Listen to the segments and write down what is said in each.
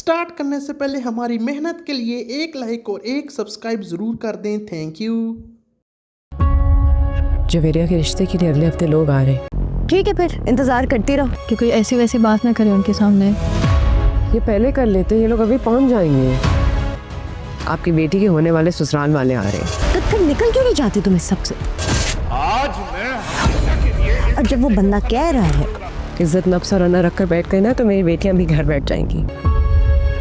Start करने से पहले हमारी मेहनत के लिए एक लाइक और एक सब्सक्राइब ज़रूर कर दें। Thank you. जवेरिया के रिश्ते के लिए अगले हफ्ते लोग आ रहे हैं। ठीक है, फिर इंतजार करती रहो कि कोई ऐसी वैसी बात ना करे उनके सामने। ये पहले कर लेते, ये लोग अभी पहुंच जाएंगे। आपकी बेटी के होने वाले ससुराल वाले आ रहे हैं। तो फिर निकल क्यों नहीं जाती तुम इस सबसे? आज मैं हमेशा के लिए और जब वो बंदा कह रहा है इज्जत नफ्स और अना रख कर बैठ गए ना तो मेरी बेटियां भी घर बैठ जाएंगी।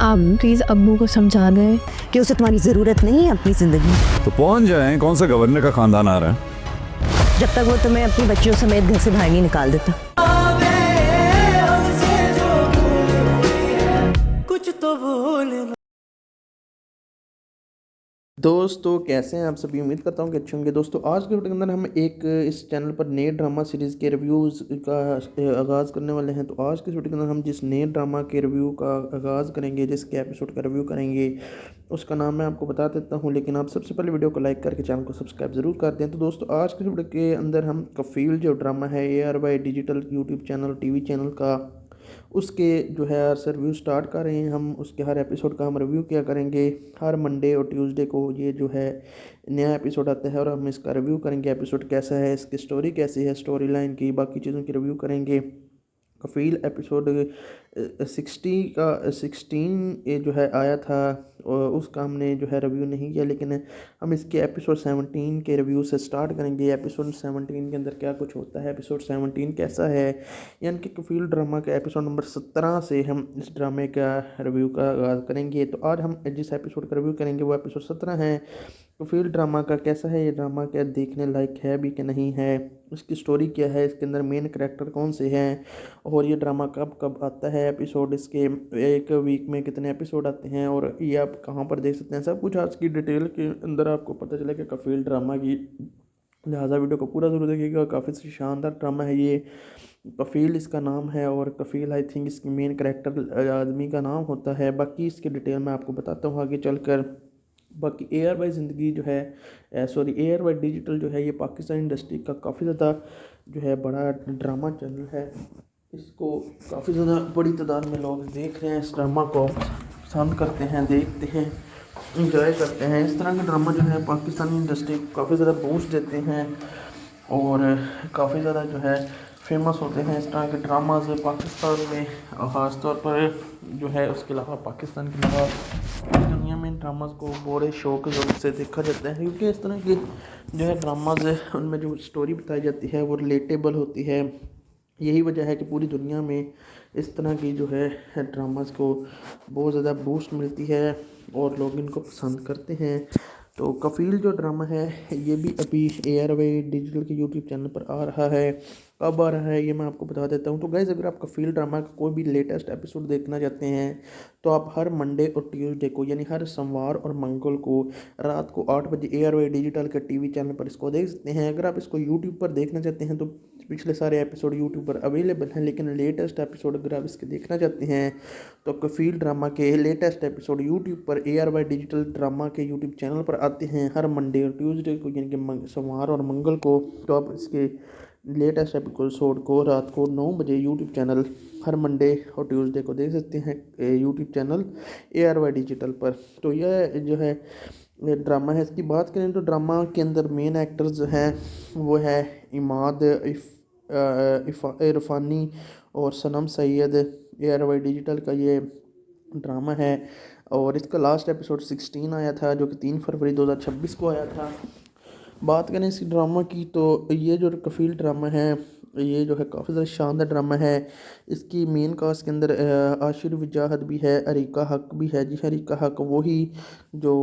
आप प्लीज़ अब्बू को समझा दें कि उसे तुम्हारी जरूरत नहीं है अपनी जिंदगी में, तो पहुंच जाएं। कौन सा गवर्नर का खानदान आ रहा है? जब तक वो तुम्हें अपनी बच्चियों समेत घर से बाहर नहीं निकाल देता। दोस्तों कैसे हैं आप सभी? उम्मीद करता हूँ कि अच्छे होंगे। दोस्तों आज के वीडियो के अंदर हम एक इस चैनल पर नए ड्रामा सीरीज़ के रिव्यूज़ का आगाज़ करने वाले हैं। तो आज के वीडियो के अंदर हम जिस नए ड्रामा के रिव्यू का आगाज़ करेंगे, जिसके एपिसोड का रिव्यू करेंगे, उसका नाम मैं आपको बता देता हूँ। लेकिन आप सबसे पहले वीडियो को लाइक करके चैनल को सब्सक्राइब ज़रूर कर दें। तो दोस्तों आज के वीडियो के अंदर हम कफील जो ड्रामा है ARY digital YouTube channel TV channel का, उसके जो है रिव्यू स्टार्ट कर रहे हैं। हम उसके हर एपिसोड का हम रिव्यू किया करेंगे। हर मंडे और ट्यूसडे को ये जो है नया एपिसोड आता है और हम इसका रिव्यू करेंगे। एपिसोड कैसा है, इसकी स्टोरी कैसी है, स्टोरी लाइन की बाकी चीज़ों की रिव्यू करेंगे। कफील एपिसोड 16 ये जो है आया था और उसका हमने जो है रिव्यू नहीं किया, लेकिन हम इसके एपिसोड 17 के रिव्यू से स्टार्ट करेंगे। एपिसोड 17 के अंदर क्या कुछ होता है, एपिसोड 17 कैसा है, यानी कि कफील ड्रामा के एपिसोड नंबर 17 से हम इस ड्रामे का रिव्यू का आगाज़ करेंगे। तो आज हम जिस एपिसोड का रिव्यू करेंगे वो एपिसोड 17 है। कफील ड्रामा का कैसा है, ये ड्रामा क्या देखने लायक है भी कि नहीं है, इसकी स्टोरी क्या है, इसके अंदर मेन करैक्टर कौन से हैं, और ये ड्रामा कब कब आता है, एपिसोड इसके एक वीक में कितने एपिसोड आते हैं, और ये आप कहाँ पर देख सकते हैं, सब कुछ आज की डिटेल के अंदर आपको पता चलेगा कफील ड्रामा की। लिहाजा वीडियो को पूरा ज़रूर देखिएगा। काफ़ी शानदार ड्रामा है ये। कफील इसका नाम है और कफील आई थिंक इसकी मेन करैक्टर आदमी का नाम होता है। बाकी इसकी डिटेल मैं आपको बताता हूँ आगे चलकर। बाकी ARY ज़िंदगी जो है ARY डिजिटल जो है ये पाकिस्तान इंडस्ट्री का काफ़ी ज़्यादा जो है बड़ा ड्रामा चैनल है। इसको काफ़ी ज़्यादा बड़ी तादाद में लोग देख रहे हैं, इस ड्रामा को पसंद करते हैं, देखते हैं, इंजॉय करते हैं। इस तरह के ड्रामा जो है पाकिस्तानी इंडस्ट्री को काफ़ी ज़्यादा बूस्ट देते हैं और काफ़ी ज़्यादा जो है फेमस होते हैं। इस तरह के ड्रामाज पाकिस्तान में ख़ास तौर पर जो है, उसके अलावा पाकिस्तान के अलावा पूरी दुनिया में ड्रामाज को बड़े शौक से देखा जाता है, क्योंकि इस तरह के जो है ड्रामाज उनमें जो स्टोरी बताई जाती है वो रिलेटेबल होती है। यही वजह है कि पूरी दुनिया में इस तरह की जो है ड्रामाज को बहुत ज़्यादा बूस्ट मिलती है और लोग इनको पसंद करते हैं। तो कफील जो ड्रामा है ये भी अभी ARY डिजिटल के यूट्यूब चैनल पर आ रहा है। कब आ रहा है ये मैं आपको बता देता हूँ। तो गाइज़ अगर आप कफील ड्रामा का कोई भी लेटेस्ट एपिसोड देखना चाहते हैं तो आप हर मंडे और ट्यूसडे को, यानी हर सोमवार और मंगल को रात को 8 बजे ARY डिजिटल के TV चैनल पर इसको देख सकते हैं। अगर आप इसको यूट्यूब पर देखना चाहते हैं तो पिछले सारे एपिसोड यूट्यूब पर अवेलेबल हैं, लेकिन लेटेस्ट एपिसोड अगर आप इसके देखना चाहते हैं तो कफील ड्रामा के लेटेस्ट एपिसोड यूट्यूब पर ARY डिजिटल ड्रामा के यूट्यूब चैनल पर आते हैं हर मंडे और ट्यूसडे को, यानी कि सोमवार और मंगल को। तो आप इसके लेटेस्ट एपिसोड को रात को 9 बजे यूट्यूब चैनल हर मंडे और ट्यूसडे को देख सकते हैं यूट्यूब चैनल ARY डिजिटल पर। तो यह जो है ड्रामा है। इसकी बात करें तो ड्रामा के अंदर मेन एक्टर्स जो हैं वो है इमाद इरफानी और सनम सैयद। ARY डिजिटल का ये ड्रामा है और इसका लास्ट एपिसोड 16 आया था, जो कि 3 फरवरी 2026 को आया था। बात करें इस ड्रामा की तो ये जो कफील ड्रामा है ये जो है काफ़ी ज़्यादा शानदार ड्रामा है। इसकी मेन कास्ट के अंदर आशिर वजाहत भी है, अरीका हक भी है। जी अरीका हक वही जो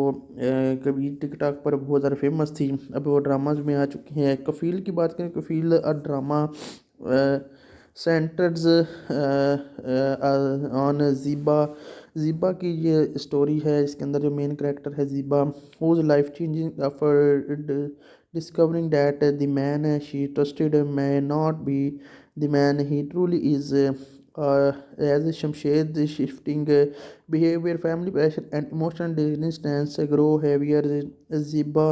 कभी टिकटॉक पर बहुत ज़्यादा फेमस थी, अब वो ड्रामाज में आ चुकी हैं। कफील की बात करें, कफील ड्रामा सेंटर्स ऑन ज़ीबा की ये स्टोरी है। इसके अंदर जो मेन करैक्टर है Zeeba, whose life changing after discovering that the man she trusted may not be the man he truly is. As Shamshed shifting behavior, family pressure and emotional distance grow heavier, Ziba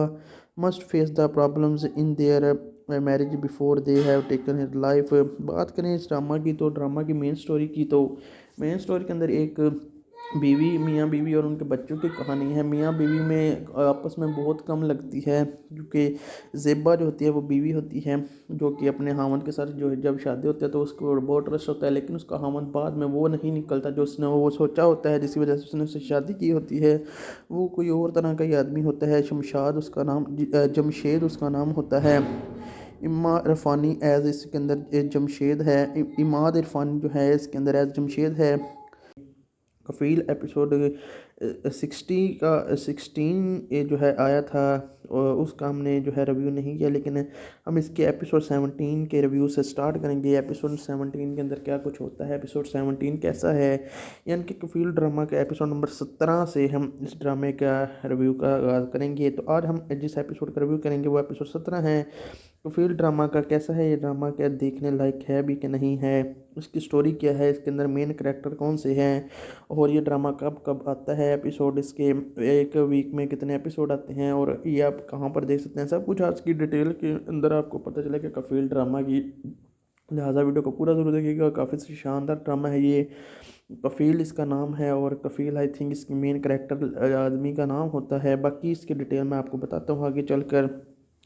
must face the problems in their marriage before they have taken his life. बात करें इस drama की तो drama की main story की तो main story के अंदर एक बीवी मियाँ बीवी और उनके बच्चों की कहानी है। मियाँ बीवी में आपस में बहुत कम लगती है, क्योंकि ज़ेबा जो होती है वो बीवी होती है, जो कि अपने हामद के साथ जो है जब शादी होती है तो उसको बहुत ट्रस्ट होता है, लेकिन उसका हामद बाद में वो नहीं निकलता जो उसने वो सोचा होता है, जिसकी वजह से उसने उससे शादी की होती है। वो कोई और तरह का ही आदमी होता है। शमशाद उसका नाम, जमशेद उसका नाम होता है। इमा इरफानी एज इसके अंदर जमशेद है। इमाद इरफानी जो है इसके अंदर एज जमशेद है। कफ़ील एपिसोड 16 ये जो है आया था, और उसका हमने जो है रिव्यू नहीं किया, लेकिन हम इसके एपिसोड 17 के रिव्यू से स्टार्ट करेंगे। एपिसोड 17 के अंदर क्या कुछ होता है, एपिसोड 17 कैसा है, यानी कि कफ़ील ड्रामा के एपिसोड नंबर 17 से हम इस ड्रामे का रिव्यू का आगाज़ करेंगे। तो आज हम जिस एपिसोड का रिव्यू करेंगे वो एपिसोड 17 है। कफ़ील ड्रामा का कैसा है, ये ड्रामा क्या देखने लायक है भी कि नहीं है, उसकी स्टोरी क्या है, इसके अंदर मेन करैक्टर कौन से हैं, और ये ड्रामा कब कब आता है, एपिसोड इसके एक वीक में कितने एपिसोड आते हैं, और ये आप कहाँ पर देख सकते हैं, सब कुछ आज की डिटेल के अंदर आपको पता चलेगा कफ़ील ड्रामा की। लिहाजा वीडियो को पूरा ज़रूर देखिएगा, काफ़ी शानदार ड्रामा है ये। कफ़ील इसका नाम है, और कफ़ील आई थिंक इसकी मेन करैक्टर आदमी का नाम होता है। बाकी इसकी डिटेल मैं आपको बताता हूँ आगे चलकर।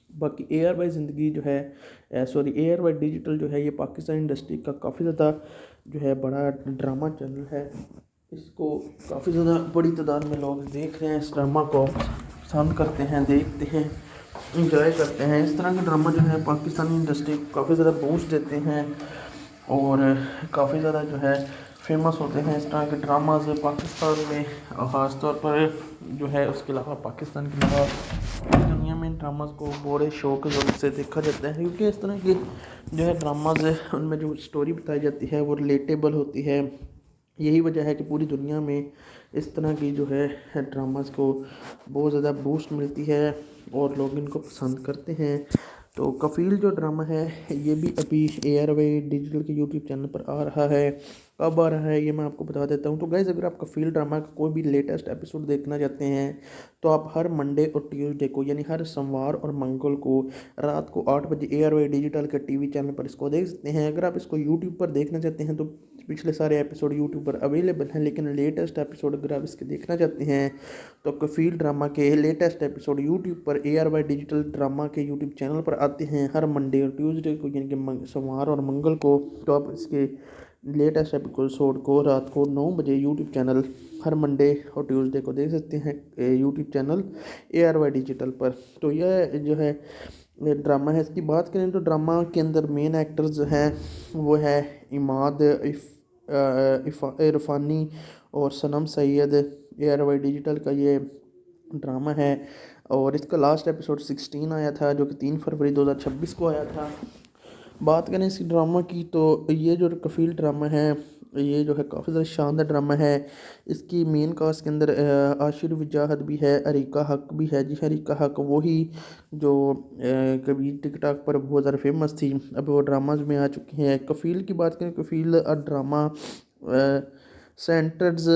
बाकी एयर बाई ज़िंदगी जो है, सॉरी एयर बाई डिजिटल जो है, ये पाकिस्तान इंडस्ट्री का काफ़ी ज़्यादा जो है बड़ा ड्रामा चैनल है। इसको काफ़ी ज़्यादा बड़ी तादाद में लोग देख रहे हैं, इस ड्रामा को पसंद करते हैं, देखते हैं, इंजॉय करते हैं। इस तरह के ड्रामा जो है पाकिस्तानी इंडस्ट्री को काफ़ी ज़्यादा बूस्ट देते हैं, और काफ़ी ज़्यादा जो है फेमस होते हैं इस तरह के ड्रामाज पाकिस्तान में, ख़ास तौर पर जो है। उसके अलावा पाकिस्तान के अलावा पूरी दुनिया में इन ड्रामाज को बड़े शौक से देखा जाता है, क्योंकि इस तरह के जो है ड्रामाज उनमें जो स्टोरी बताई जाती है वो रिलेटेबल होती है। यही वजह है कि पूरी दुनिया में इस तरह की जो है ड्रामाज को बहुत ज़्यादा बूस्ट मिलती है, और लोग इनको पसंद करते हैं। तो कफ़ील जो ड्रामा है ये भी अभी एयरवे डिजिटल के यूट्यूब चैनल पर आ रहा है। कब आ रहा है ये मैं आपको बता देता हूँ। तो गाइज़, अगर आप कफ़ील ड्रामा का कोई भी लेटेस्ट एपिसोड देखना चाहते हैं तो आप हर मंडे और ट्यूसडे को, यानी हर सोमवार और मंगल को रात को 8 बजे एयरवे डिजिटल के टीवी चैनल पर इसको देख सकते हैं। अगर आप इसको यूट्यूब पर देखना चाहते हैं तो पिछले सारे एपिसोड यूट्यूब पर अवेलेबल हैं, लेकिन लेटेस्ट एपिसोड अगर आप इसके देखना चाहते हैं तो कफ़ील ड्रामा के लेटेस्ट एपिसोड यूट्यूब पर एयरवे डिजिटल ड्रामा के यूट्यूब चैनल पर आते हैं हर मंडे और ट्यूसडे को, यानी कि सोमवार और मंगल को। तो आप इसके लेटेस्ट एपिसोड को रात को 9 बजे यूट्यूब चैनल हर मंडे और ट्यूसडे को देख सकते हैं यूट्यूब चैनल एयरवे डिजिटल पर। तो यह जो है ड्रामा है। इसकी बात करें तो ड्रामा के अंदर मेन एक्टर्स जो हैं वो है इमाद इरफानी और सनम सैयद। एयरवे डिजिटल का ये ड्रामा है, और इसका लास्ट एपिसोड 16 आया था, जो कि 3 फरवरी 2026 को आया था। बात करें इस ड्रामा की तो ये जो कफ़ील ड्रामा है ये जो है काफ़ी ज़्यादा शानदार ड्रामा है। इसकी मेन कास्ट के अंदर आशिर वजाहत भी है, अरीका हक भी है। जी, अरीका हक वही जो कभी टिकटॉक पर बहुत ज़्यादा फेमस थी, अब वो ड्रामाज में आ चुकी हैं। कफ़ील की बात करें, कफ़ील ड्रामा सेंटर्स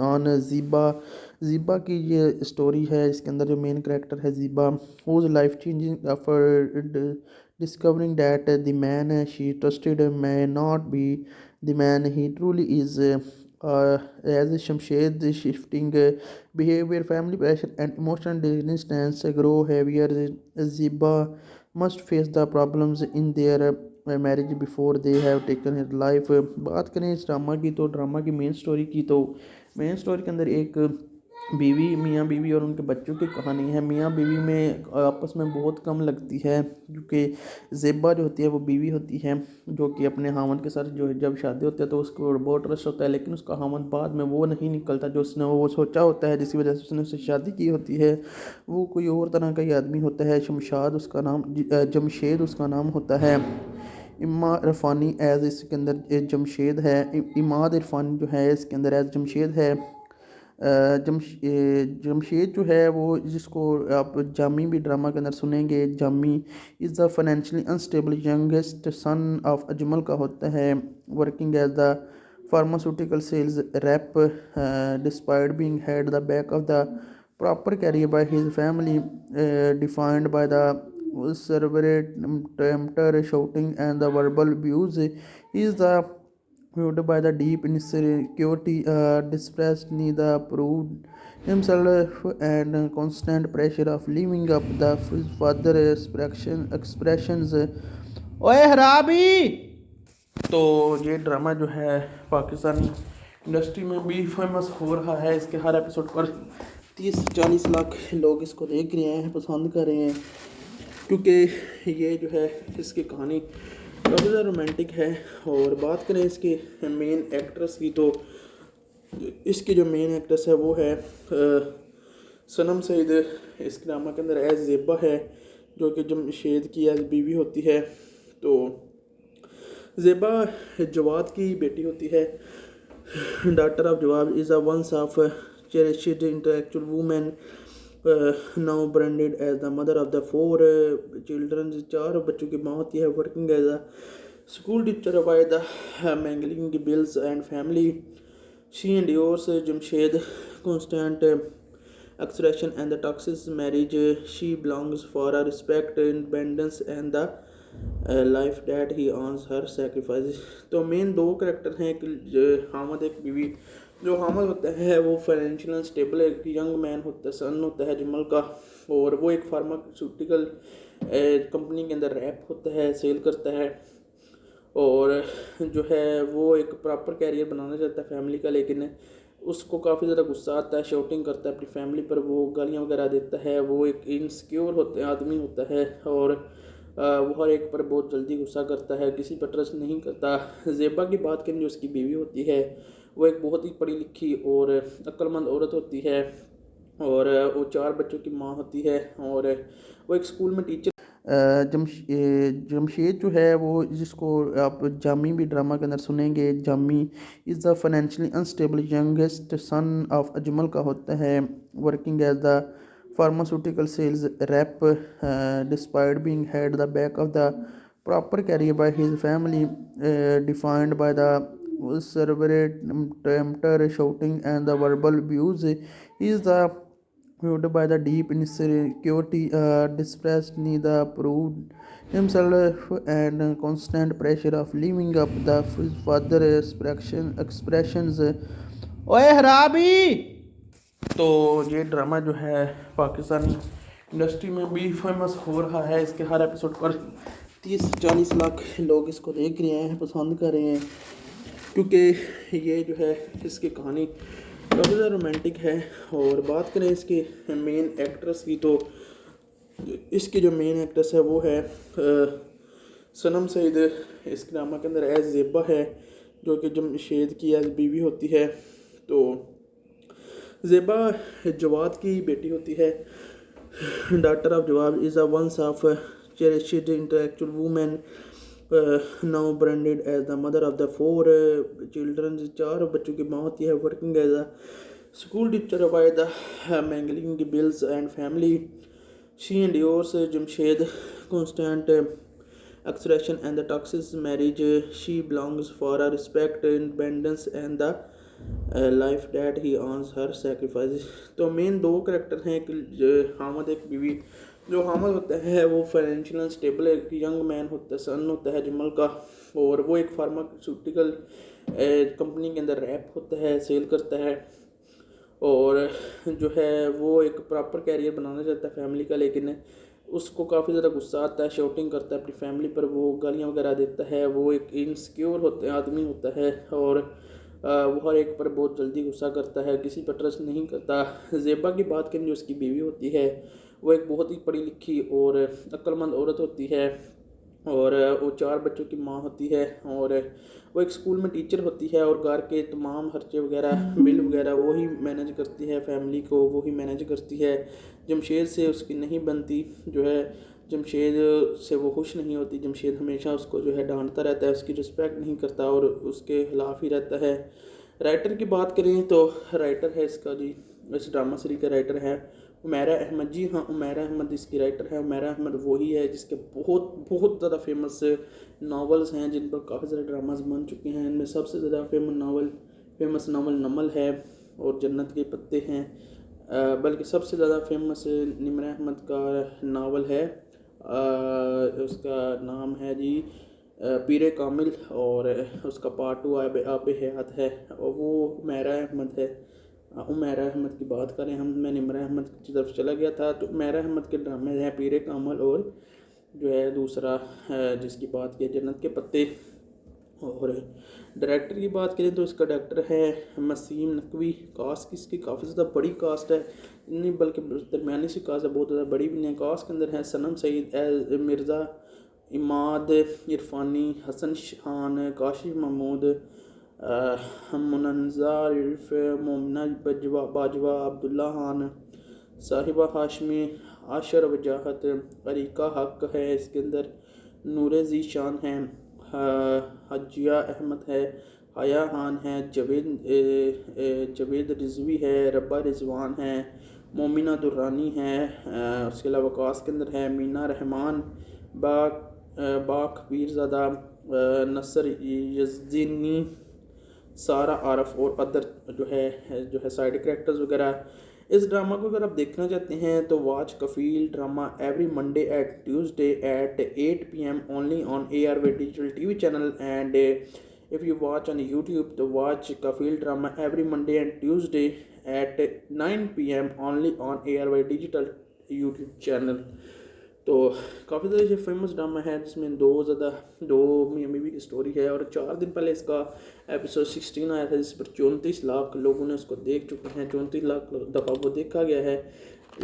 ऑन ज़ीबा की ये स्टोरी है। इसके अंदर जो मेन करैक्टर है Zeeba, whose life changing after discovering that the man she trusted may not be the man he truly is. As Shamshed shifting behavior, family pressure, and emotional distance grow heavier, Ziba must face the problems in their marriage before they have taken her life. बात करें इस drama की तो drama की main story की, तो main story के अंदर एक बीवी मियाँ बीवी और उनके बच्चों की कहानी है। मियाँ बीवी में आपस में बहुत कम लगती है, क्योंकि ज़ेबा जो होती है वो बीवी होती है, जो कि अपने हामद के साथ जो है जब शादी होती है तो उसको बहुत ट्रस्ट होता है, लेकिन उसका हामद बाद में वो नहीं निकलता जो उसने वो सोचा होता है, जिसकी वजह से उसने उससे शादी की होती है। वो कोई और तरह का ही आदमी होता है। शमशाद उसका नाम, जमशेद उसका नाम होता है। इमा इरफानी एज इसके अंदर जमशेद है। इमाद इरफानी जो है इसके अंदर एज जमशेद है। जमशेद जो है वो, जिसको आप जामी भी ड्रामा के अंदर सुनेंगे, Jami is the financially unstable youngest son of Ajmal का होता है, working as the pharmaceutical sales rep despite being head the back of the proper career by his family defined by the severe tempter shouting and the verbal abuse. He is the fueled by the deep insecurity, distressed neither proved himself and constant pressure of living up the further expressions. ओए हरामी। तो ये drama जो है Pakistani industry में भी famous हो रहा है। इसके हर एपिसोड पर 30-40 लाख लोग इसको देख रहे हैं, पसंद कर रहे हैं, क्योंकि ये जो है इसकी कहानी काफ़ी ज़्यादा रोमांटिक है। और बात करें इसके मेन एक्ट्रेस की, तो इसकी जो मेन एक्ट्रेस है वो है सनम सईद। इस ड्रामा के अंदर एज ज़ेबा है, जो कि जमशेद की एज बीवी होती है। तो ज़ेबा जवाद की बेटी होती है। Daughter of Jawab is a once of cherished intellectual woman, now branded as the mother of the 4 children. 4 बच्चों की माँ होती है, working as a school teacher by the mangling bills and family. She endures Jamshed constant extraction and the toxic marriage. She belongs for a respect, independence and the life that he owns her sacrifice. तो main 2 character हैं, एक हामद एक बीवी। जो हामद होता है वो financial unstable एक यंग मैन होता है, सन होता है जमल का, और वो एक फार्मास्यूटिकल कंपनी के अंदर रैप होता है, सेल करता है, और जो है वो एक प्रॉपर कैरियर बनाना चाहता है फैमिली का, लेकिन उसको काफ़ी ज़्यादा गुस्सा आता है, शॉटिंग करता है अपनी फैमिली पर, वो गालियाँ वगैरह देता है। वो एक इनसिक्योर होते आदमी होता है, और वो हर एक पर बहुत जल्दी गुस्सा करता है, किसी पर ट्रस्ट नहीं करता। ज़ेबा की बात करें, जो उसकी बीवी होती है, वो एक बहुत ही पढ़ी लिखी और अक्लमंद औरत होती है, और वो 4 बच्चों की माँ होती है, और वो एक स्कूल में टीचर। जमशेद जो है वो, जिसको आप जामी भी ड्रामा के अंदर सुनेंगे, Jami is the financially unstable youngest son of Ajmal का होता है, working as the pharmaceutical sales rep, despite being had the back of the proper career by his family, defined by the several tempter shouting and the verbal abuse. He is the fueled by the deep insecurity, distressed neither proved himself and constant pressure of living up the further expressions. ओए हरामी। तो ये drama जो है Pakistani industry में भी famous हो रहा है। इसके हर एपिसोड पर 30-40 लाख लोग इसको देख रहे हैं, पसंद कर रहे हैं, क्योंकि ये जो है इसकी कहानी काफ़ी ज़्यादा रोमांटिक है। और बात करें इसके मेन एक्ट्रेस की, तो इसकी जो मेन एक्ट्रेस है वो है सनम सईद। इस ड्रामा के अंदर एज ज़ेबा है, जो कि जमशेद की एज बीवी होती है। तो ज़ेबा जवाद की बेटी होती है। Daughter of Jawab is a once of cherished intellectual woman, now branded as the mother of the 4 children. 4 बच्चों की माँ होती है, working as a school teacher by the mangling bills and family. She endures Jamshed constant extraction and the toxic marriage. She belongs for a respect, independence and the life that he owns her sacrifice. तो main 2 character हैं, एक हामद एक बीवी। जो हामद होता है वो financial unstable एक यंग मैन होता है, सन होता है जमल का, और वो एक फार्मास्यूटिकल कंपनी के अंदर रैप होता है, सेल करता है, और जो है वो एक प्रॉपर कैरियर बनाना चाहता है फैमिली का, लेकिन उसको काफ़ी ज़्यादा गुस्सा आता है, शॉटिंग करता है अपनी फैमिली पर, वो गालियाँ वगैरह देता है। वो एक इनसिक्योर होते आदमी होता है, और वो हर एक पर बहुत जल्दी गुस्सा करता है, किसी पर ट्रस्ट नहीं करता। ज़ेबा की बात करें, जो उसकी बीवी होती है, वो एक बहुत ही पढ़ी लिखी और अक्लमंद औरत होती है, और वो 4 बच्चों की माँ होती है, और वो एक स्कूल में टीचर होती है, और घर के तमाम खर्चे वगैरह, बिल वगैरह वो ही मैनेज करती है, फैमिली को वो ही मैनेज करती है। जमशेद से उसकी नहीं बनती, जो है जमशेद से वो खुश नहीं होती। जमशेद हमेशा उसको जो है डांटता रहता है, उसकी रिस्पेक्ट नहीं करता और उसके खिलाफ ही रहता है। राइटर की बात करें तो राइटर है इसका जी, इस ड्रामा सीरीज का राइटर है उमैरा अहमद। जी हाँ, उमैरा अहमद इसकी राइटर है। उमैरा अहमद वही है जिसके बहुत बहुत ज़्यादा फेमस नावल्स हैं, जिन पर काफ़ी सारे ड्रामाज बन चुके हैं। इनमें सबसे ज़्यादा फेमस नावल नमल है और जन्नत के पत्ते हैं, बल्कि सबसे ज़्यादा फेमस निमरा अहमद का नावल है, उसका नाम है जी पीर कामिल और उसका पार्ट 2 आब हयात है और वो उमैरा अहमद है। उमैरा अहमद की बात करें हम, मैं निमरा अहमद की तरफ चला गया था। तो उमैरा अहमद के ड्रामे हैं पीर कामिल और जो है दूसरा जिसकी बात की जन्नत के पत्ते। और डायरेक्टर की बात करें तो इसका डायरेक्टर है मसीम नकवी। कास्ट की इसकी काफ़ी ज़्यादा बड़ी कास्ट है, नहीं बल्कि दरमियानी सी कास्ट है, बहुत ज़्यादा बड़ी भी नहीं। कास्ट के अंदर है सनम सईद, मिर्ज़ा इमाद इरफानी, हसन खान, काशिफ महमूद, मुनज़ा इल्फ, मोमना बाजवा, अब्दुल्ला खान, साहिबा हाशमी, आशर वजाहत, अरीका हक है इसके अंदर, नूर ज़ीशान है, हजिया अहमद है, हया खान है, जवेद रिजवी है, रब्बा रिजवान है, मोमिना दुर्रानी है। उसके अलावा कास्ट के अंदर है मीना रहमान, बाख पीरज़ादा, नसर यज़दीनी, सारा आरफ और अदर जो है साइड कैरेक्टर्स वगैरह। इस ड्रामा को अगर आप देखना चाहते हैं तो watch Kafeel drama every Monday at Tuesday at 8 PM only on ARY digital TV channel and if you watch on YouTube तो watch Kafeel drama every Monday and Tuesday at 9 PM only on ARY digital YouTube channel. तो काफ़ी ज़्यादा ये famous drama है जिसमें दो मियाँ बीवी की स्टोरी है और 4 दिन पहले इसका एपिसोड 16 आया था जिस पर 34 लाख लोगों ने उसको देख चुके हैं। 34 लाख दफ़ा वो देखा गया है।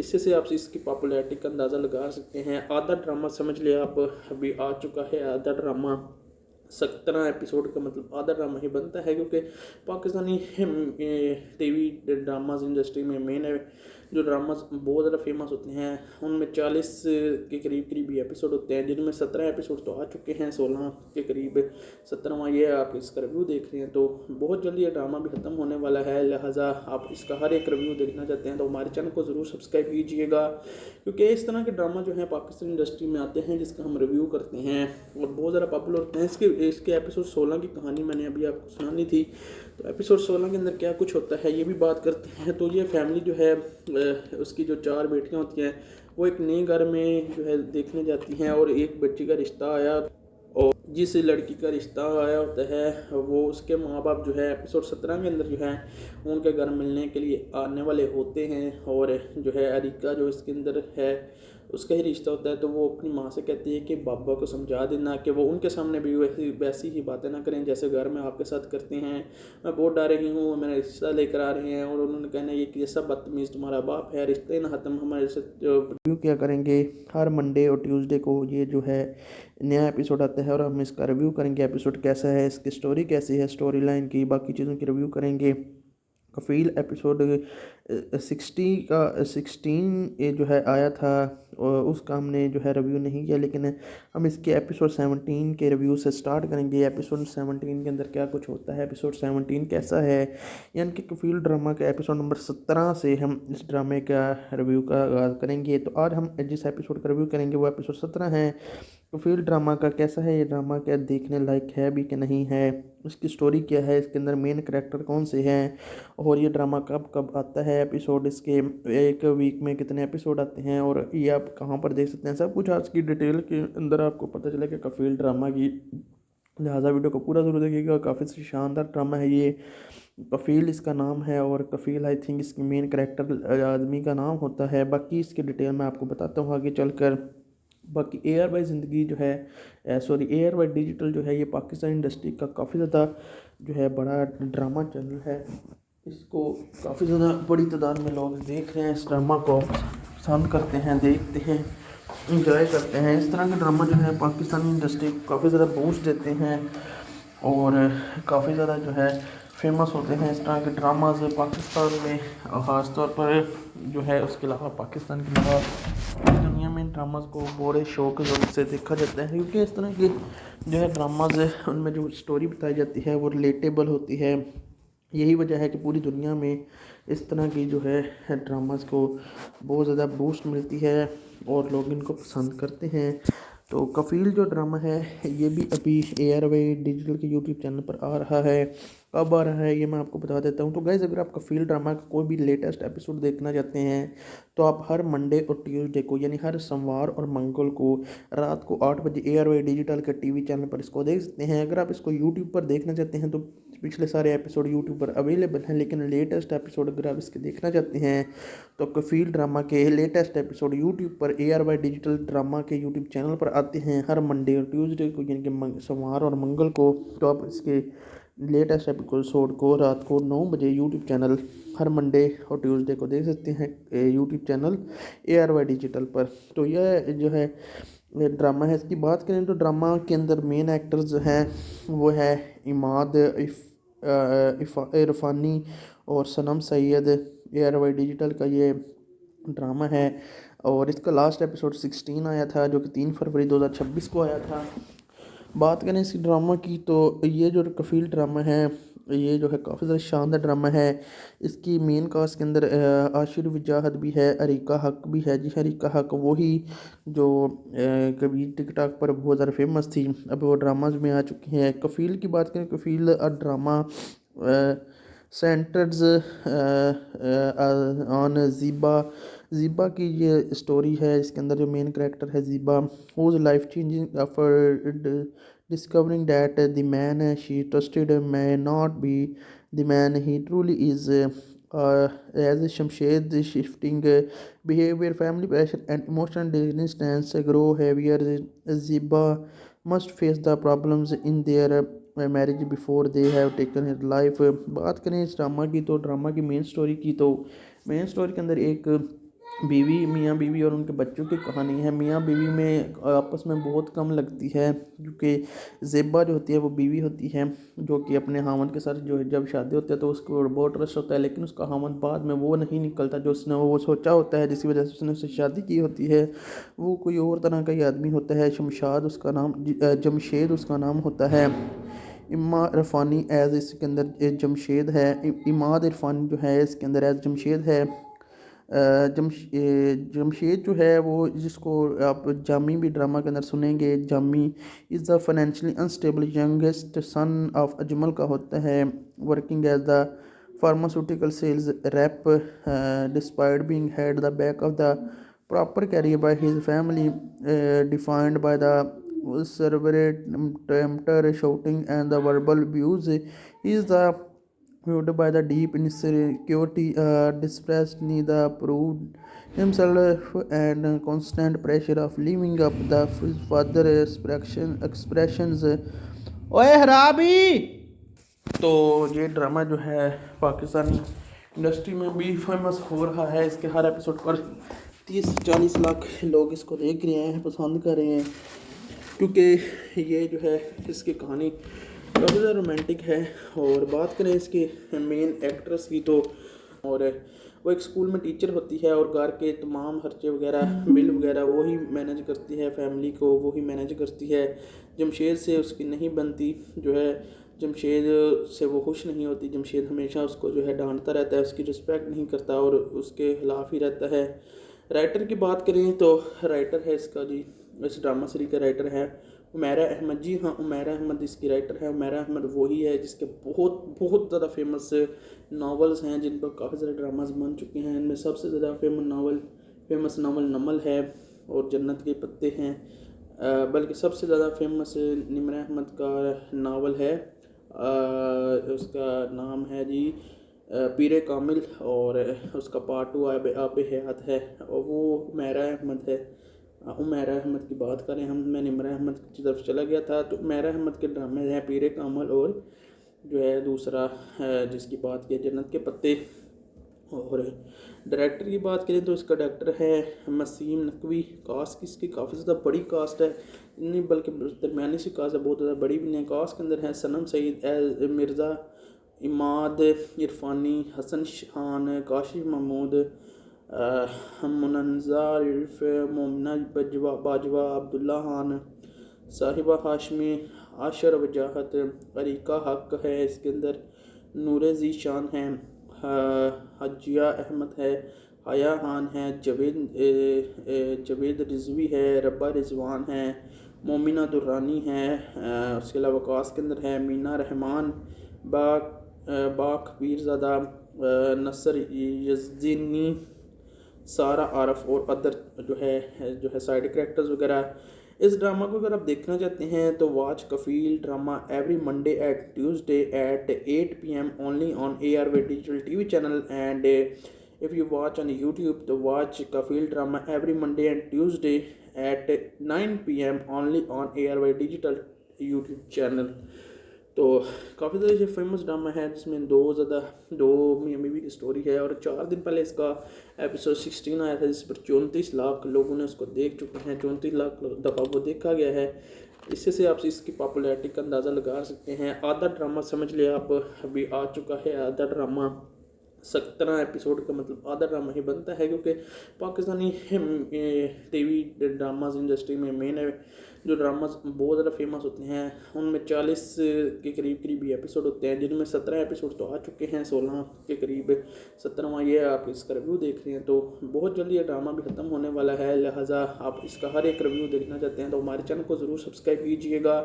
इससे से आप इसकी पॉपुलैरिटी का अंदाज़ा लगा सकते हैं। आधा ड्रामा समझ लिया आप अभी आ चुका है। आधा ड्रामा 17 एपिसोड का मतलब आधा ड्रामा ही बनता है, क्योंकि पाकिस्तानी TV ड्रामाज इंडस्ट्री में मेन है जो ड्रामाज बहुत ज़्यादा फेमस होते हैं उनमें 40 के करीब ही एपिसोड होते हैं, जिनमें 17 एपिसोड तो आ चुके हैं, 16 के करीब 17वां ये आप इसका रिव्यू देख रहे हैं। तो बहुत जल्दी ये ड्रामा भी ख़त्म होने वाला है, लिहाजा आप इसका हर एक रिव्यू देखना चाहते हैं तो हमारे चैनल को ज़रूर सब्सक्राइब कीजिएगा, क्योंकि इस तरह के ड्रामा जो है पाकिस्तान इंडस्ट्री में आते हैं जिसका हम रिव्यू करते हैं और बहुत ज़्यादा पॉपुलर होते हैं। इसके एपिसोड 16 की कहानी मैंने अभी आपको सुनानी थी, तो एपिसोड 16 के अंदर क्या कुछ होता है ये भी बात करते हैं। तो ये फैमिली जो है उसकी जो 4 बेटियां होती हैं वो एक नए घर में जो है देखने जाती हैं और एक बच्ची का रिश्ता आया और जिस लड़की का रिश्ता आया होता है वो उसके माँ बाप जो है एपिसोड 17 के अंदर जो है उनके घर मिलने के लिए आने वाले होते हैं। और जो है अरिका जो इसके अंदर है उसका ही रिश्ता होता है, तो वो अपनी माँ से कहती है कि बाबा को समझा देना कि वो उनके सामने भी वैसी ही बातें ना करें जैसे घर में आपके साथ करते हैं। मैं बहुत डर रही हूँ, मेरा रिश्ता लेकर आ रहे हैं और उन्होंने कहना ये कैसा बदतमीज़ तुम्हारा बाप है, रिश्ते ना ख़त्म हमारे से। रिव्यू क्या करेंगे हर मंडे और ट्यूसडे को ये जो है नया एपिसोड आता है और हम इसका रिव्यू करेंगे एपिसोड कैसा है, इसकी स्टोरी कैसी है, स्टोरी लाइन की बाकी चीज़ों की रिव्यू करेंगे। कफ़ील एपिसोड 16 ये जो है आया था और उसका हमने जो है रिव्यू नहीं किया, लेकिन हम इसके एपिसोड 17 के रिव्यू से स्टार्ट करेंगे। एपिसोड 17 के अंदर क्या कुछ होता है, एपिसोड 17 कैसा है, यानी कि कफ़ील ड्रामा के एपिसोड नंबर 17 से हम इस ड्रामे का रिव्यू का आगाज़ करेंगे। तो आज हम जिस एपिसोड का रिव्यू करेंगे वो एपिसोड 17 है। कफ़ील ड्रामा का कैसा है ये ड्रामा, क्या देखने लायक है भी कि नहीं है, इसकी स्टोरी क्या है, इसके अंदर मेन करैक्टर कौन से हैं और ये ड्रामा कब कब आता है, एपिसोड इसके एक वीक में कितने एपिसोड आते हैं और ये आप कहाँ पर देख सकते हैं, सब कुछ आज की डिटेल के अंदर आपको पता चलेगा कफ़ील ड्रामा की। लिहाजा वीडियो को पूरा ज़रूर देखिएगा, काफ़ी शानदार ड्रामा है ये। कफ़ील इसका नाम है और कफ़ील आई थिंक इसकी मेन करैक्टर आदमी का नाम होता है। बाकी इसकी डिटेल मैं आपको बताता हूँ आगे चलकर। बाकी ARY ज़िंदगी जो है ARY डिजिटल जो है ये पाकिस्तान इंडस्ट्री का काफ़ी ज़्यादा जो है बड़ा ड्रामा चैनल है। इसको काफ़ी ज़्यादा बड़ी तादाद में लोग देख रहे हैं, इस ड्रामा को पसंद करते हैं, देखते हैं, इंजॉय करते हैं। इस तरह के ड्रामा जो है पाकिस्तानी इंडस्ट्री को काफ़ी ज़्यादा बूस्ट देते हैं और काफ़ी ज़्यादा जो है फेमस होते हैं। इस तरह के ड्रामाज पाकिस्तान में ख़ास तौर पर जो है, उसके अलावा पाकिस्तान के अलावा दुनिया में ड्रामाज को बड़े शौक से देखा जाता है, क्योंकि इस तरह के जो है ड्रामाज उनमें जो स्टोरी बताई जाती है वो रिलेटेबल होती है। यही वजह है कि पूरी दुनिया में इस तरह की जो है ड्रामाज को बहुत ज़्यादा बूस्ट मिलती है और लोग इनको पसंद करते हैं। तो कफ़ील जो ड्रामा है ये भी अभी ARY डिजिटल के YouTube चैनल पर आ रहा है। कब आ रहा है ये मैं आपको बता देता हूँ। तो गाइज़ अगर आप कफील ड्रामा का कोई भी लेटेस्ट एपिसोड देखना चाहते हैं तो आप हर मंडे और ट्यूसडे को यानी हर सोमवार और मंगल को रात को 8 बजे ARY डिजिटल के टीवी चैनल पर इसको देख सकते हैं। अगर आप इसको यूट्यूब पर देखना चाहते हैं तो पिछले सारे एपिसोड यूट्यूब पर अवेलेबल हैं, लेकिन लेटेस्ट एपिसोड अगर आप इसके देखना चाहते हैं तो कफील ड्रामा के लेटेस्ट एपिसोड यूट्यूब पर ARY डिजिटल ड्रामा के यूट्यूब चैनल पर आते हैं हर मंडे और ट्यूसडे को यानी कि सोमवार और मंगल को। तो आप इसके लेटेस्ट एपिसोड को रात को 9 बजे यूट्यूब चैनल हर मंडे और ट्यूसडे को देख सकते हैं यूट्यूब चैनल ARY डिजिटल पर। तो यह जो है ड्रामा है, इसकी बात करें तो ड्रामा के अंदर मेन एक्टर्स जो हैं वो है इमाद इरफानी और सनम सैयद। ARY डिजिटल का ये ड्रामा है और इसका लास्ट एपिसोड 16 आया था जो कि 3 फरवरी 2026 को आया था। बात करें इस ड्रामा की तो ये जो कफील ड्रामा है ये जो है काफ़ी ज़्यादा शानदार ड्रामा है। इसकी मेन कास्ट के अंदर आशिर वजाहत भी है, अरीका हक भी है। जी अरीका हक वही जो कभी टिकटॉक पर बहुत ज़्यादा फेमस थी, अब वो ड्रामाज में आ चुकी हैं। कफील की बात करें, कफील ड्रामा सेंटर्स ऑन ज़ीबा की ये स्टोरी है। इसके अंदर जो मेन करेक्टर है Zeeba, whose life changing after discovering that the man she trusted may not be the man he truly is. As Shamshed shifting behavior, family pressure and emotional distance grow heavier, Ziba must face the problems in their marriage before they have taken his life. बात करें इस drama की तो drama की main story की तो main story के अंदर एक मियाँ बीवी और उनके बच्चों की कहानी है। मियाँ बीवी में आपस में बहुत कम लगती है क्योंकि ज़ेबा जो होती है वो बीवी होती है जो कि अपने हामद के साथ जो है जब शादी होती है तो उसको बहुत ट्रस्ट होता है, लेकिन उसका हामद बाद में वो नहीं निकलता जो उसने वो सोचा होता है, जिसकी वजह से उसने उससे शादी की होती है। वो कोई और तरह का ही आदमी होता है। शमशाद उसका नाम, जमशेद उसका नाम होता है। इमा इरफानी एज़ इसके अंदर जमशेद है। इमाद इरफानी जो है इसके अंदर एज़ जमशेद है। जमशेद जो है वो जिसको आप जामी भी ड्रामा के अंदर सुनेंगे, Jami is the financially unstable youngest son of Ajmal का होता है, working as the pharmaceutical sales rep despite being head the back of the proper career by his family defined by the severe tempter shouting and the verbal abuse. He is the fueled by the deep insecurity, distress, neither proved himself, and constant pressure of living up the further expressions. ओए हराबी। तो ये drama जो है Pakistani industry में भी famous हो रहा है। इसके हर एपिसोड पर 30-40 लाख लोग इसको देख रहे हैं, पसंद कर रहे हैं, क्योंकि ये जो है इसकी कहानी काफ़ी ज़्यादा रोमांटिक है। और बात करें इसके मेन एक्ट्रेस की तो और वो एक स्कूल में टीचर होती है और घर के तमाम खर्चे वगैरह बिल वगैरह वो ही मैनेज करती है, फैमिली को वो ही मैनेज करती है। जमशेद से उसकी नहीं बनती, जो है जमशेद से वो खुश नहीं होती। जमशेद हमेशा उसको जो है डांटता रहता है, उसकी रिस्पेक्ट नहीं करता और उसके खिलाफ ही रहता है। राइटर की बात करें तो राइटर है इसका जी, इस ड्रामा सीरीज का राइटर है उमैरा अहमद। जी हाँ, उमैरा अहमद इसकी राइटर है। उमैरा अहमद वही है जिसके बहुत बहुत ज़्यादा फेमस नावल्स हैं जिन पर काफ़ी सारे ड्रामास बन चुके हैं। इनमें सबसे ज़्यादा फेमस नावल नमल है और जन्नत के पत्ते हैं, बल्कि सबसे ज़्यादा फेमस निमरा अहमद का नावल है, उसका नाम है जी पीरे कामिल और उसका पार्ट 2 आब हयात है और वो उमैरा अहमद है। उमैरा अहमद की बात करें हम, मैं निमरा अहमद की तरफ चला गया था। तो उमैरा अहमद के ड्रामे हैं पीरे कामिल और जो है दूसरा जिसकी बात की जन्नत के पत्ते। और डायरेक्टर की बात करें तो इसका डायरेक्टर है मसीम नकवी। कास्ट इसकी काफ़ी ज़्यादा बड़ी कास्ट है, नहीं बल्कि दरमियानी सी कास्ट है, बहुत ज़्यादा बड़ी भी नहीं। कास्ट के अंदर है सनम सईद, मिर्ज़ा इमाद इरफानी, हसन खान, काशिफ महमूद, मुनज़ार इर्फ, मोमिना बाजवा, अब्दुल्ला खान, साहिबा हाशमी, आशर वजाहत, अरीका हक है इसके अंदर, नूर ज़ीशान है, हजिया अहमद है, हया खान है, जवेद रिजवी है, रब्बा रिजवान है, मोमिना दुर्रानी है। उसके अलावा कास्ट के अंदर है मीना रहमान, बाख पीरज़ादा, नसर यज़दीनी, सारा आरफ और अदर जो है साइड कैरेक्टर्स वगैरह। इस ड्रामा को अगर आप देखना चाहते हैं तो watch Kafeel drama every Monday at Tuesday at 8 PM only on ARY digital TV channel and if you watch on YouTube तो watch Kafeel drama every Monday and Tuesday at 9 PM only on ARY digital YouTube channel. तो काफ़ी ज़्यादा ये famous drama है जिसमें दो मियाँ बीवी की स्टोरी है और 4 दिन पहले इसका एपिसोड 16 आया था जिस पर 34 लाख लोगों ने उसको देख चुके हैं, 34 लाख दफ़ा वो देखा गया है। इससे से आप इसकी पॉपुलैरिटी का अंदाज़ा लगा सकते हैं। आधा ड्रामा समझ लिया आप अभी आ चुका है। आधा ड्रामा 17 एपिसोड का मतलब आधा ड्रामा ही बनता है, क्योंकि पाकिस्तानी TV ड्रामाज इंडस्ट्री में मेन है जो ड्रामाज बहुत ज़्यादा फेमस होते हैं उनमें 40 के करीब ही एपिसोड होते हैं, जिनमें 17 एपिसोड तो आ चुके हैं, 16 के करीब 17वां ये आप इसका रिव्यू देख रहे हैं। तो बहुत जल्दी ये ड्रामा भी ख़त्म होने वाला है, लिहाजा आप इसका हर एक रिव्यू देखना चाहते हैं तो हमारे चैनल को ज़रूर सब्सक्राइब कीजिएगा,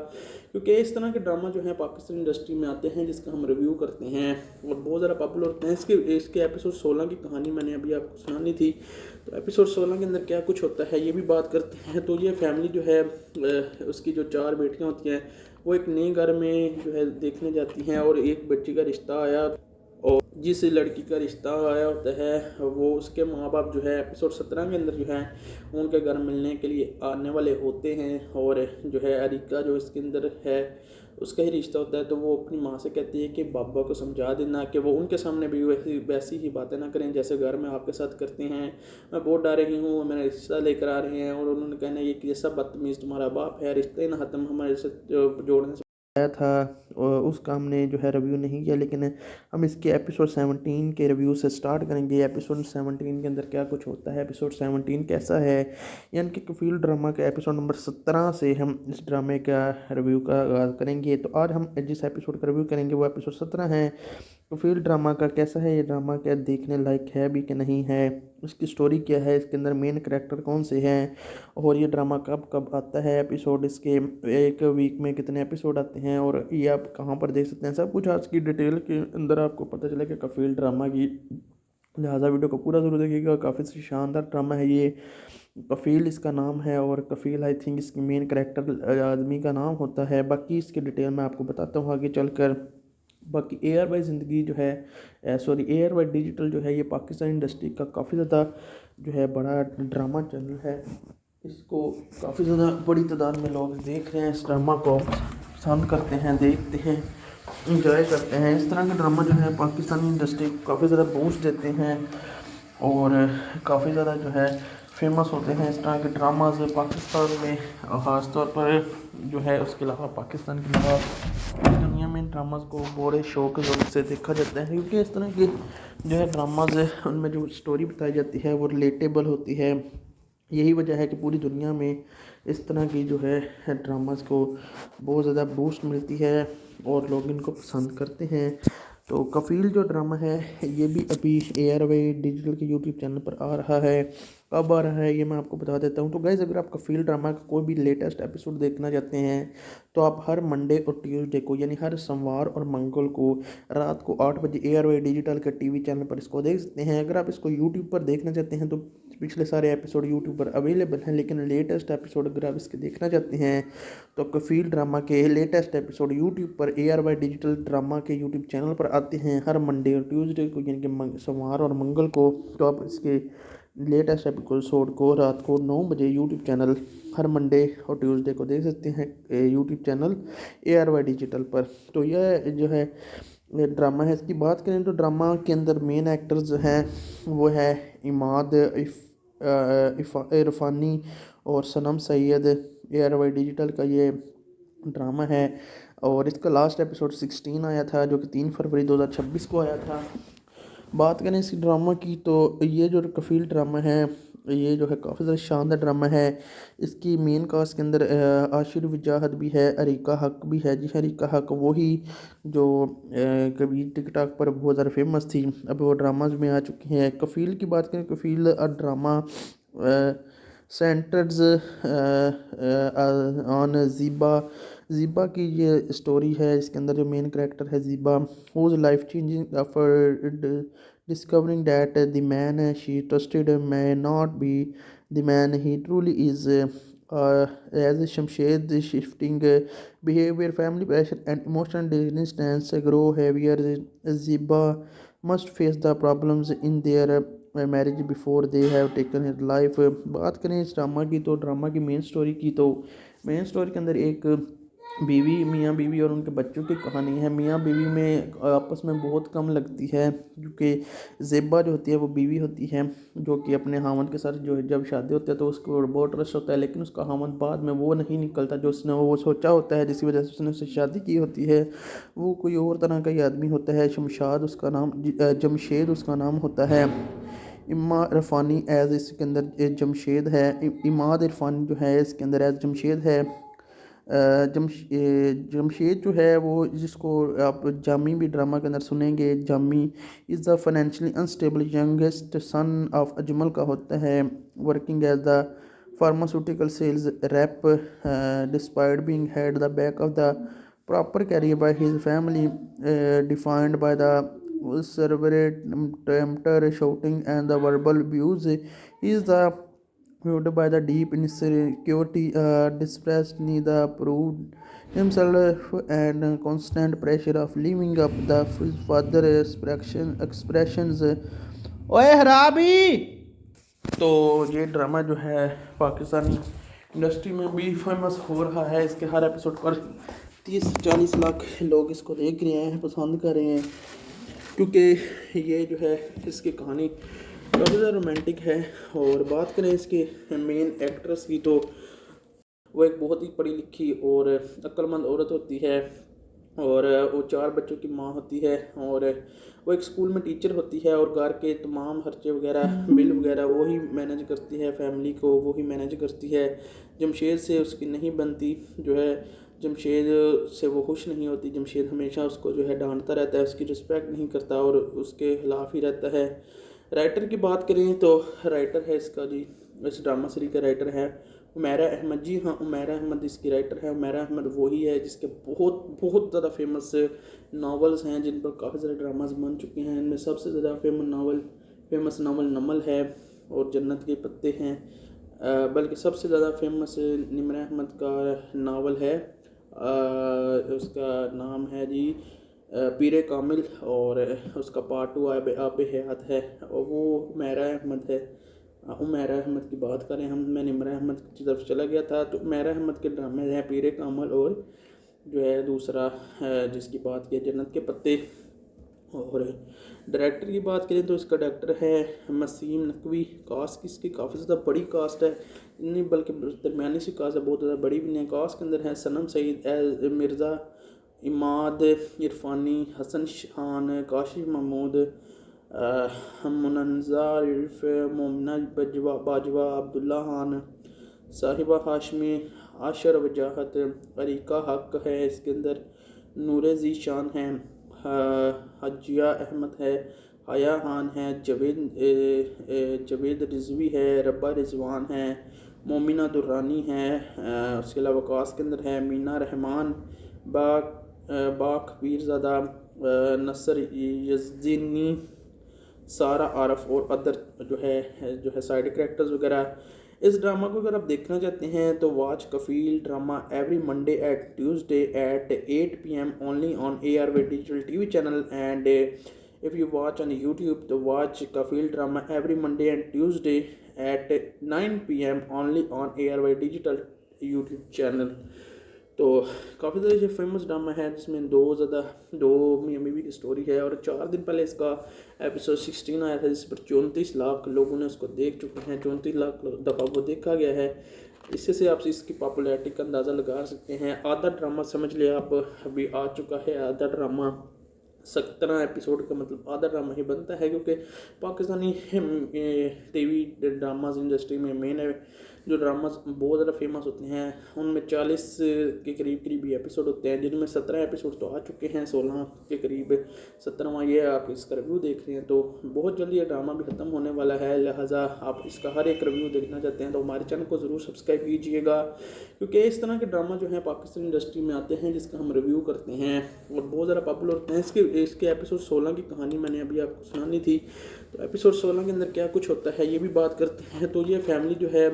क्योंकि इस तरह के ड्रामा जो है पाकिस्तान इंडस्ट्री में आते हैं जिसका हम रिव्यू करते हैं और बहुत ज़्यादा पॉपुलर होते हैं। इसके एपिसोड 16 की कहानी मैंने अभी आपको सुनानी थी, तो एपिसोड 16 के अंदर क्या कुछ होता है ये भी बात करते हैं। तो ये फैमिली जो है उसकी जो 4 बेटियां होती हैं वो एक नए घर में जो है देखने जाती हैं और एक बच्ची का रिश्ता आया और जिस लड़की का रिश्ता आया होता है वो उसके माँ बाप जो है एपिसोड 17 के अंदर जो है उनके घर मिलने के लिए आने वाले होते हैं और जो है अरिका जो इसके अंदर है उसका ही रिश्ता होता है। तो वो अपनी माँ से कहती है कि बाबा को समझा देना कि वो उनके सामने भी वैसी ही बातें ना करें जैसे घर में आपके साथ करते हैं, मैं बहुत डर रही हूँ, मेरा रिश्ता लेकर आ रहे हैं। और उन्होंने कहना ये कि जैसा बदतमीज़ तुम्हारा बाप है, रिश्ते ना ख़त्म हमारे से जोड़ने से आया था और उसका हमने जो है रिव्यू नहीं किया, लेकिन हम इसके एपिसोड 17 के रिव्यू से स्टार्ट करेंगे। एपिसोड 17 के अंदर क्या कुछ होता है, एपिसोड 17 कैसा है, यानी कि कफ़ील ड्रामा के एपिसोड नंबर 17 से हम इस ड्रामे का रिव्यू का आगाज़ करेंगे। तो आज हम जिस एपिसोड का रिव्यू करेंगे वो एपिसोड 17 है। कफ़ील ड्रामा का कैसा है ये ड्रामा, क्या देखने लायक है भी कि नहीं है, उसकी स्टोरी क्या है, इसके अंदर मेन करैक्टर कौन से हैं और ये ड्रामा कब कब आता है, एपिसोड इसके एक वीक में कितने एपिसोड आते हैं और ये आप कहाँ पर देख सकते हैं, सब कुछ आज की डिटेल के अंदर आपको पता चलेगा कफ़ील ड्रामा की। लिहाजा वीडियो को पूरा ज़रूर देखिएगा, काफ़ी शानदार ड्रामा है ये। कफ़ील इसका नाम है और कफ़ील आई थिंक इसकी मेन करैक्टर आदमी का नाम होता है। बाकी इसकी डिटेल मैं आपको बताता हूँ आगे चलकर। बाकी ARY ज़िंदगी जो है ARY डिजिटल जो है ये पाकिस्तान इंडस्ट्री का काफ़ी ज़्यादा जो है बड़ा ड्रामा चैनल है। इसको काफ़ी ज़्यादा बड़ी तादाद में लोग देख रहे हैं, इस ड्रामा को पसंद करते हैं, देखते हैं, इंजॉय करते हैं। इस तरह के ड्रामा जो है पाकिस्तानी इंडस्ट्री को काफ़ी ज़्यादा बूस्ट देते हैं और काफ़ी ज़्यादा जो है फेमस होते हैं इस तरह के ड्रामाज पाकिस्तान में, ख़ास तौर पर जो है उसके अलावा पाकिस्तान के अलावा पूरी दुनिया में ड्रामाज को बड़े शौक से देखा जाता है, क्योंकि इस तरह के जो है ड्रामाज उनमें जो स्टोरी बताई जाती है वो रिलेटेबल होती है। यही वजह है कि पूरी दुनिया में इस तरह की जो है ड्रामाज को बहुत ज़्यादा बूस्ट मिलती है और लोग इनको पसंद करते हैं। तो कफ़ील जो ड्रामा है ये भी अभी ARY डिजिटल के YouTube चैनल पर आ रहा है। कब आ रहा है ये मैं आपको बता देता हूँ। तो गाइज़ अगर आप कफ़ील ड्रामा का कोई भी लेटेस्ट एपिसोड देखना चाहते हैं तो आप हर मंडे और ट्यूसडे को यानी हर सोमवार और मंगल को रात को 8 बजे ARY डिजिटल के TV चैनल पर इसको देख सकते हैं। अगर आप इसको यूट्यूब पर देखना चाहते हैं तो पिछले सारे एपिसोड यूट्यूब पर अवेलेबल हैं, लेकिन लेटेस्ट एपिसोड अगर आप इसके देखना चाहते हैं तो कफ़ील ड्रामा के लेटेस्ट एपिसोड यूट्यूब पर ARY डिजिटल ड्रामा के यूट्यूब चैनल पर आते हैं हर मंडे और ट्यूसडे को, यानी कि सोमवार और मंगल को। तो आप इसके लेटेस्ट एपिसोड को रात को 9 बजे यूट्यूब चैनल हर मंडे और ट्यूसडे को देख सकते हैं यूट्यूब चैनल ARY डिजिटल पर। तो यह जो है ड्रामा है। इसकी बात करें तो ड्रामा के अंदर मेन एक्टर्स जो हैं वो है इमाद इरफानी और सनम सैयद। ARY डिजिटल का ये ड्रामा है और इसका लास्ट एपिसोड 16 आया था जो कि 3 फरवरी 2026 को आया था। बात करें इस ड्रामा की तो ये जो कफ़ील ड्रामा है ये जो है काफ़ी ज़्यादा शानदार ड्रामा है। इसकी मेन कास्ट के अंदर आशिर वजाहत भी है, अरीका हक भी है। जी अरीका हक वही जो कभी टिकटॉक पर बहुत ज़्यादा फेमस थी, अब वो ड्रामाज में आ चुकी हैं। कफ़ील की बात करें, कफ़ील ड्रामा सेंटर्स ऑन ज़ीबा ज़ीबा की ये स्टोरी है। इसके अंदर जो मेन करेक्टर है Zeeba, whose life changing after discovering that the man she trusted may not be the man he truly is. As Shamshed shifting behavior, family pressure, and emotional distance grow heavier, Ziba must face the problems in their marriage before they have taken his life. बात करें इस drama की, तो drama की main story की, तो main story के अंदर एक बीवी, मियाँ बीवी और उनके बच्चों की कहानी है। मियाँ बीवी में आपस में बहुत कम लगती है, क्योंकि ज़ेबा जो होती है वो बीवी होती है, जो कि अपने हामद के साथ जो है जब शादी होती है तो उसको बहुत ट्रस्ट होता है, लेकिन उसका हामद बाद में वो नहीं निकलता जो उसने वो सोचा होता है, जिसकी वजह से उसने उससे शादी की होती है। वो कोई और तरह का ही आदमी होता है। शमशाद उसका नाम, जमशेद उसका नाम होता है। इमा इरफानी एज इसके अंदर जमशेद है। इमाद इरफानी जो है इसके अंदर एज जमशेद है। जमशेद जो है वो, जिसको आप जामी भी ड्रामा के अंदर सुनेंगे, Jami is the financially unstable youngest son of Ajmal का होता है, working as the pharmaceutical sales rep despite being head the back of the proper career by his family, defined by the severate tempter shouting and the verbal abuse. He is the fueled by the deep insecurity, distressed, neither proved himself, and constant pressure of living up the father expressions. ओए हराबी। तो ये drama जो है Pakistani industry में भी famous हो रहा है। इसके हर एपिसोड पर 30-40 लाख लोग इसको देख रहे हैं, पसंद कर रहे हैं, क्योंकि ये जो है इसकी कहानी काफ़ी ज़्यादा रोमांटिक है। और बात करें इसके मेन एक्ट्रेस की, तो वो एक बहुत ही पढ़ी लिखी और अक्लमंद औरत होती है, और वो 4 बच्चों की माँ होती है, और वो एक स्कूल में टीचर होती है, और घर के तमाम खर्चे वगैरह, बिल वगैरह वो ही मैनेज करती है, फैमिली को वो ही मैनेज करती है। जमशेद से उसकी नहीं बनती, जो है जमशेद से वो खुश नहीं होती। जमशेद हमेशा उसको जो है डांटता रहता है, उसकी रिस्पेक्ट नहीं करता और उसके खिलाफ ही रहता है। राइटर की बात करें तो राइटर है इसका जी, इस ड्रामा सीरीज का राइटर है उमैरा अहमद। जी हाँ, उमैरा अहमद इसकी राइटर है। उमैरा अहमद वही है जिसके बहुत बहुत ज़्यादा फेमस नावल्स हैं, जिन पर काफ़ी सारे ड्रामाज बन चुके हैं। इनमें सबसे ज़्यादा फेमस नावल नमल है और जन्नत के पत्ते हैं, बल्कि सबसे ज़्यादा फेमस निमरा अहमद का नावल है, उसका नाम है जी पीरे कामिल, और उसका पार्ट 2 आब हयात है, और वो उमैरा अहमद है। उमैरा अहमद की बात करें हम, मैं निमरा अहमद की तरफ चला गया था, तो उमैरा अहमद के ड्रामे हैं पीरे कामिल, और जो है दूसरा जिसकी बात की जन्नत के पत्ते। और डायरेक्टर की बात करें तो इसका डायरेक्टर है मसीम नकवी। कास्ट की इसकी काफ़ी ज़्यादा बड़ी कास्ट है, नहीं बल्कि दरमियानी सी कास्ट है, बहुत ज़्यादा बड़ी भी नहीं। कास्ट के अंदर है सनम सईद, मिर्ज़ा इमाद इरफानी, हसन खान, काशिफ महमूद, मुनज़ा इल्फ, मोमिना बाजवा, अब्दुल्ला खान, साहिबा हाशमी, आशर वजाहत, अरीका हक है इसके अंदर, नूर ज़ीशान है, हजिया अहमद है, हया खान है, जवेद रिजवी है, रब्बा रिजवान है, मोमिना दुर्रानी है। उसके अलावा कास्ट के अंदर है मीना रहमान, बाख पीरज़ादा, नसर यज़दीनी, सारा आरफ और अदर जो है साइड कैरेक्टर्स वगैरह। इस ड्रामा को अगर आप देखना चाहते हैं तो watch Kafeel drama every Monday at Tuesday at 8 PM only on ARV digital TV channel, and if you watch on YouTube तो watch Kafeel drama every Monday and Tuesday at 9 PM only on ARV digital YouTube channel. तो काफ़ी ज़्यादा ये famous drama है, जिसमें दो मियाँ बीवी की स्टोरी है, और 4 दिन पहले इसका एपिसोड 16 आया था, जिस पर 34 लाख लोगों ने उसको देख चुके हैं। 34 लाख दफ़ा वो देखा गया है। इससे से आप इसकी पॉपुलैरिटी का अंदाज़ा लगा सकते हैं। आधा ड्रामा समझ लिया आप, अभी आ चुका है आधा ड्रामा। 17 एपिसोड का मतलब आधा ड्रामा ही बनता है, क्योंकि पाकिस्तानी TV ड्रामाज इंडस्ट्री में मेन जो ड्रामा बहुत ज़्यादा फेमस होते हैं उनमें 40 के करीब ये एपिसोड होते हैं, जिनमें 17 एपिसोड तो आ चुके हैं, 16 के करीब 17वां ये आप इसका रिव्यू देख रहे हैं। तो बहुत जल्दी ये ड्रामा भी ख़त्म होने वाला है, लिहाजा आप इसका हर एक रिव्यू देखना चाहते हैं तो हमारे चैनल को ज़रूर सब्सक्राइब कीजिएगा, क्योंकि इस तरह के ड्रामा जो है पाकिस्तान इंडस्ट्री में आते हैं जिसका हम रिव्यू करते हैं और बहुत ज़्यादा पॉपुलर होते हैं। इसके एपिसोड 16 की कहानी मैंने अभी आपको सुनानी थी, तो एपिसोड 16 के अंदर क्या कुछ होता है ये भी बात करते हैं। तो ये फैमिली जो है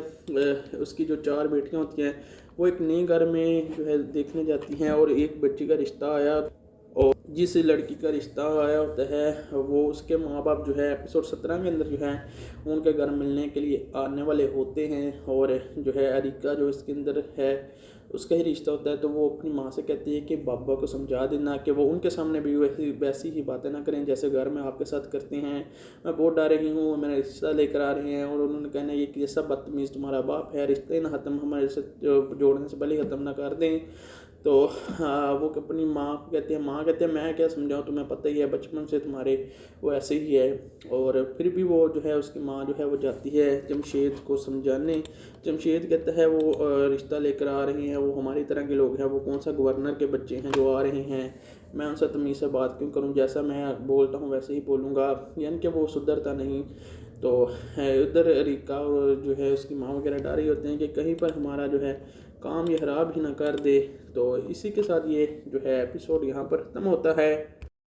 उसकी जो 4 बेटियां होती हैं वो एक नए घर में जो है देखने जाती हैं और एक बच्ची का रिश्ता आया, और जिस लड़की का रिश्ता आया होता है वो उसके माँ बाप जो है एपिसोड 17 के अंदर जो है उनके घर मिलने के लिए आने वाले होते हैं, और जो है अरिका जो इसके अंदर है उसका ही रिश्ता होता है। तो वो अपनी माँ से कहती है कि बाबा को समझा देना कि वो उनके सामने भी वैसी ही बातें ना करें जैसे घर में आपके साथ करते हैं, मैं बहुत डर रही हूँ, मेरा रिश्ता लेकर आ रहे हैं। और उन्होंने कहना ये कि ऐसा बदतमीज़ तुम्हारा बाप है, रिश्ते ना ख़त्म हमारे से जोड़ने से पहले ख़त्म ना कर दें। तो वो अपनी माँ को कहते हैं, माँ कहते हैं मैं क्या समझाऊँ, तुम्हें पता ही है बचपन से तुम्हारे वो ऐसे ही है। और फिर भी वो जो है उसकी माँ जो है वो जाती है जमशेद को समझाने। जमशेद कहता है वो रिश्ता लेकर आ रहे हैं, वो हमारी तरह के लोग हैं, वो कौन सा गवर्नर के बच्चे हैं जो आ रहे हैं, मैं उनसे तमीज़ से बात क्यों करूं, जैसा मैं बोलता हूं वैसे ही बोलूँगा, यानी कि वो सुधरता नहीं। तो उधर अरिका और जो है उसकी माँ वगैरह डर रही होते हैं कि कहीं पर हमारा जो है काम ये ख़राब ही ना कर दे। तो इसी के साथ ये जो है एपिसोड यहाँ पर ख़त्म होता है।